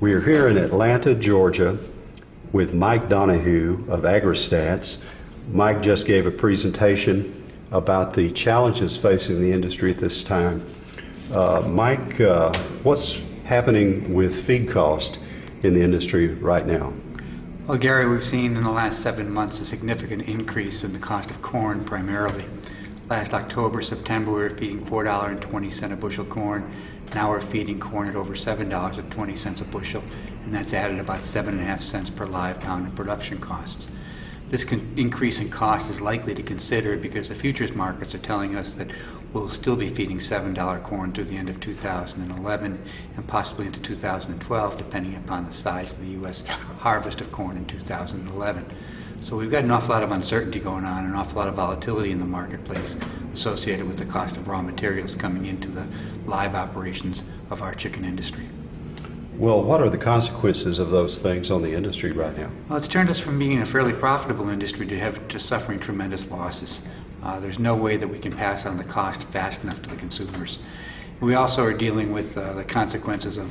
We are here in Atlanta, Georgia, with Mike Donahue of AgriStats. Mike just gave a presentation about the challenges facing the industry at this time. Mike, what's happening with feed cost in the industry right now? Well, Gary, we've seen in the last 7 months a significant increase in the cost of corn primarily. Last October, September, we were feeding $4.20 a bushel corn. Now we're feeding corn at over $7.20 a bushel, and that's added about 7.5 cents per live pound in production costs. This increase in cost is likely to consider because the futures markets are telling us that we'll still be feeding $7 corn through the end of 2011 and possibly into 2012, depending upon the size of the U.S. harvest of corn in 2011. So we've got an awful lot of uncertainty going on, an awful lot of volatility in the marketplace associated with the cost of raw materials coming into the live operations of our chicken industry. Well, what are the consequences of those things on the industry right now? Well, it's turned us from being a fairly profitable industry to suffering tremendous losses. There's no way that we can pass on the cost fast enough to the consumers. We also are dealing with the consequences of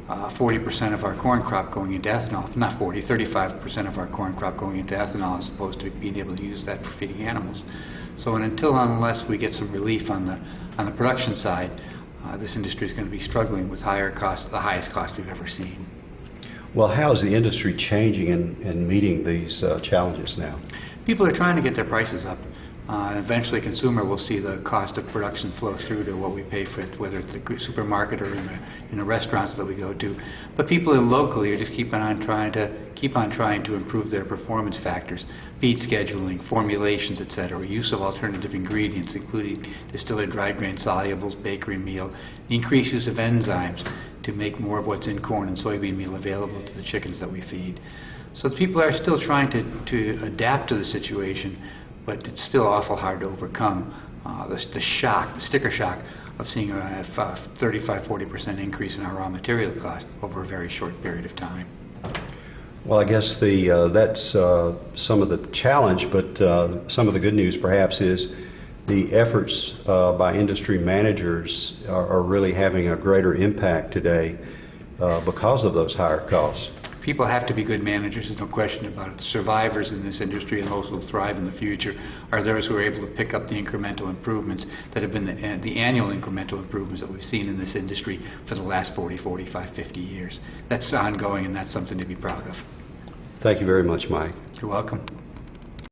40% of our corn crop going into ethanol, not 40, 35% of our corn crop going into ethanol as opposed to being able to use that for feeding animals. So unless we get some relief on the production side, this industry is going to be struggling with higher costs, the highest cost we've ever seen. Well, how is the industry changing and meeting these challenges now? People are trying to get their prices up. Eventually, a consumer will see the cost of production flow through to what we pay for it, whether it's the supermarket or in the restaurants that we go to. But people locally are just keep on trying to improve their performance factors, feed scheduling, formulations, etc., use of alternative ingredients, including distilled dried grain solubles, bakery meal, the increased use of enzymes to make more of what's in corn and soybean meal available to the chickens that we feed. So people are still trying to adapt to the situation, but it's still awful hard to overcome the sticker shock of seeing a 35–40% increase in our raw material cost over a very short period of time. Well, I guess that's some of the challenge, but some of the good news perhaps is the efforts by industry managers are really having a greater impact today because of those higher costs. People have to be good managers, there's no question about it. The survivors in this industry and those who will thrive in the future are those who are able to pick up the incremental improvements that have been the annual incremental improvements that we've seen in this industry for the last 40, 45, 50 years. That's ongoing, and that's something to be proud of. Thank you very much, Mike. You're welcome.